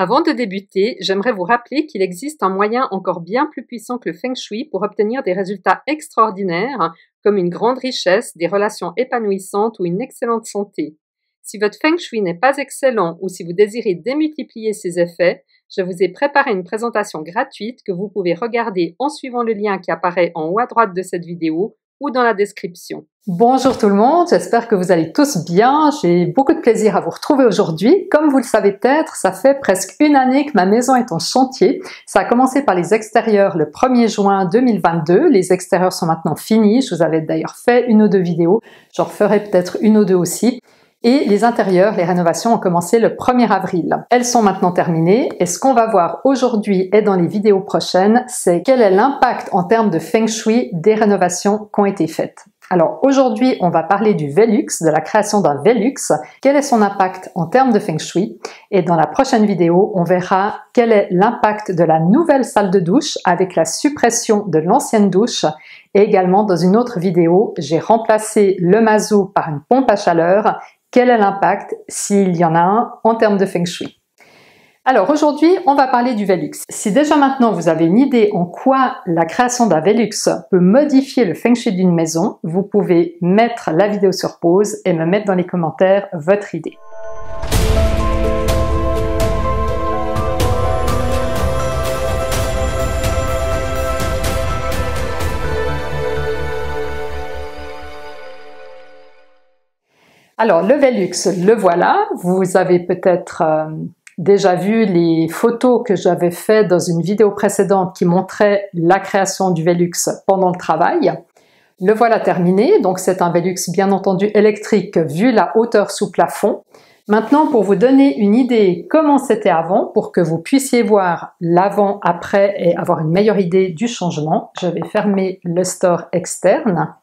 Avant de débuter, j'aimerais vous rappeler qu'il existe un moyen encore bien plus puissant que le Feng Shui pour obtenir des résultats extraordinaires, comme une grande richesse, des relations épanouissantes ou une excellente santé. Si votre Feng Shui n'est pas excellent ou si vous désirez démultiplier ses effets, je vous ai préparé une présentation gratuite que vous pouvez regarder en suivant le lien qui apparaît en haut à droite de cette vidéo ou dans la description. Bonjour tout le monde, j'espère que vous allez tous bien. J'ai beaucoup de plaisir à vous retrouver aujourd'hui. Comme vous le savez peut-être, ça fait presque une année que ma maison est en chantier. Ça a commencé par les extérieurs le 1er juin 2022. Les extérieurs sont maintenant finis. Je vous avais d'ailleurs fait une ou deux vidéos. J'en referai peut-être une ou deux aussi. Et les intérieurs, les rénovations ont commencé le 1er avril. Elles sont maintenant terminées et ce qu'on va voir aujourd'hui et dans les vidéos prochaines, c'est quel est l'impact en termes de Feng Shui des rénovations qui ont été faites. Alors aujourd'hui, on va parler du Velux, de la création d'un Velux, quel est son impact en termes de Feng Shui, et dans la prochaine vidéo, on verra quel est l'impact de la nouvelle salle de douche avec la suppression de l'ancienne douche, et également dans une autre vidéo, j'ai remplacé le mazout par une pompe à chaleur. Quel est l'impact, s'il y en a un, en termes de Feng Shui? Alors aujourd'hui, on va parler du Velux. Si déjà maintenant vous avez une idée en quoi la création d'un Velux peut modifier le Feng Shui d'une maison, vous pouvez mettre la vidéo sur pause et me mettre dans les commentaires votre idée. Alors le Velux, le voilà. Vous avez peut-être déjà vu les photos que j'avais faites dans une vidéo précédente qui montrait la création du Velux pendant le travail. Le voilà terminé, donc c'est un Velux bien entendu électrique vu la hauteur sous plafond. Maintenant, pour vous donner une idée comment c'était avant, pour que vous puissiez voir l'avant, après et avoir une meilleure idée du changement, je vais fermer le store externe.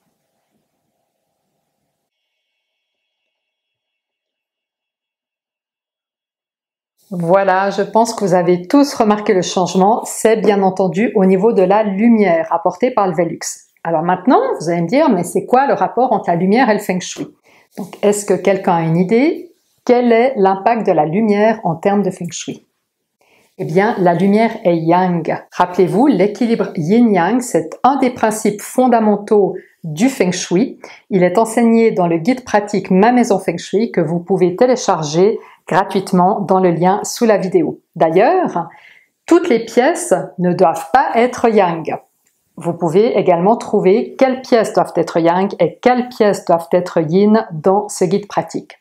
Voilà, je pense que vous avez tous remarqué le changement, c'est bien entendu au niveau de la lumière apportée par le Velux. Alors maintenant, vous allez me dire, mais c'est quoi le rapport entre la lumière et le Feng Shui? Donc, est-ce que quelqu'un a une idée? Quel est l'impact de la lumière en termes de Feng Shui? Eh bien, la lumière est yang. Rappelez-vous, l'équilibre yin-yang, c'est un des principes fondamentaux du Feng Shui. Il est enseigné dans le guide pratique Ma Maison Feng Shui que vous pouvez télécharger gratuitement dans le lien sous la vidéo. D'ailleurs, toutes les pièces ne doivent pas être yang. Vous pouvez également trouver quelles pièces doivent être yang et quelles pièces doivent être yin dans ce guide pratique.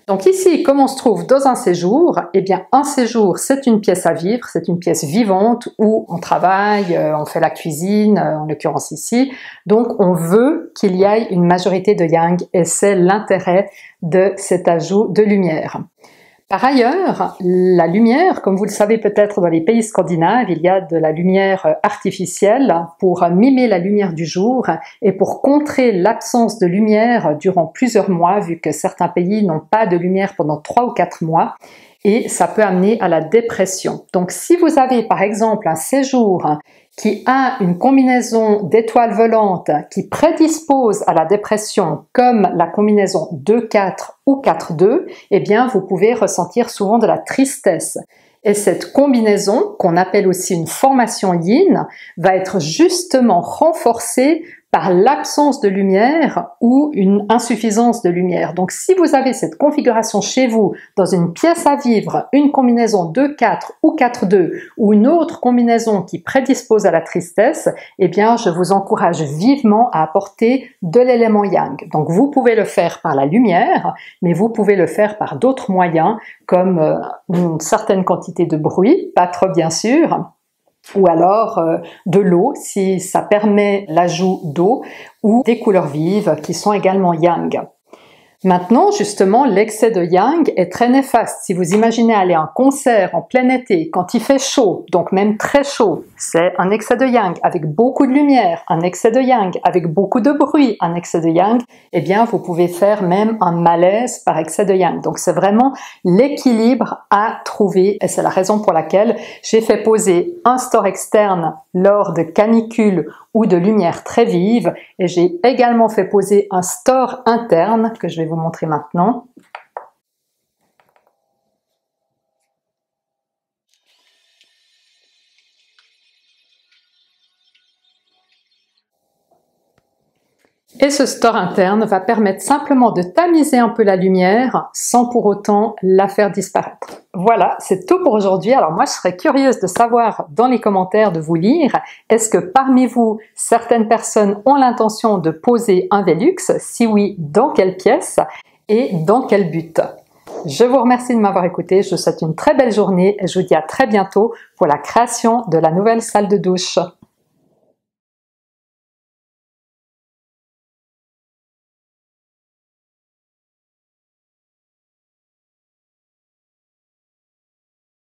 Donc ici, comme on se trouve dans un séjour, eh bien un séjour c'est une pièce à vivre, c'est une pièce vivante où on travaille, on fait la cuisine, en l'occurrence ici. Donc on veut qu'il y ait une majorité de yang et c'est l'intérêt de cet ajout de lumière. Par ailleurs, la lumière, comme vous le savez peut-être dans les pays scandinaves, il y a de la lumière artificielle pour mimer la lumière du jour et pour contrer l'absence de lumière durant plusieurs mois, vu que certains pays n'ont pas de lumière pendant 3 ou 4 mois. Et ça peut amener à la dépression. Donc si vous avez par exemple un séjour qui a une combinaison d'étoiles volantes qui prédispose à la dépression comme la combinaison 2-4 ou 4-2, eh bien vous pouvez ressentir souvent de la tristesse. Et cette combinaison, qu'on appelle aussi une formation yin, va être justement renforcée par l'absence de lumière ou une insuffisance de lumière. Donc si vous avez cette configuration chez vous dans une pièce à vivre, une combinaison 2-4 ou 4-2 ou une autre combinaison qui prédispose à la tristesse, eh bien je vous encourage vivement à apporter de l'élément yang. Donc vous pouvez le faire par la lumière, mais vous pouvez le faire par d'autres moyens comme une certaine quantité de bruit, pas trop bien sûr, ou alors de l'eau si ça permet l'ajout d'eau ou des couleurs vives qui sont également yang. Maintenant, justement, l'excès de yang est très néfaste. Si vous imaginez aller à un concert en plein été, quand il fait chaud, donc même très chaud, c'est un excès de yang avec beaucoup de lumière, un excès de yang avec beaucoup de bruit, un excès de yang, eh bien, vous pouvez faire même un malaise par excès de yang. Donc, c'est vraiment l'équilibre à trouver et c'est la raison pour laquelle j'ai fait poser un store externe lors de canicules ou de lumière très vive et j'ai également fait poser un store interne que je vais vous montrer maintenant. Et ce store interne va permettre simplement de tamiser un peu la lumière sans pour autant la faire disparaître. Voilà, c'est tout pour aujourd'hui. Alors moi, je serais curieuse de savoir dans les commentaires, de vous lire, est-ce que parmi vous, certaines personnes ont l'intention de poser un Velux? Si oui, dans quelle pièce et dans quel but? Je vous remercie de m'avoir écouté, je vous souhaite une très belle journée et je vous dis à très bientôt pour la création de la nouvelle salle de douche.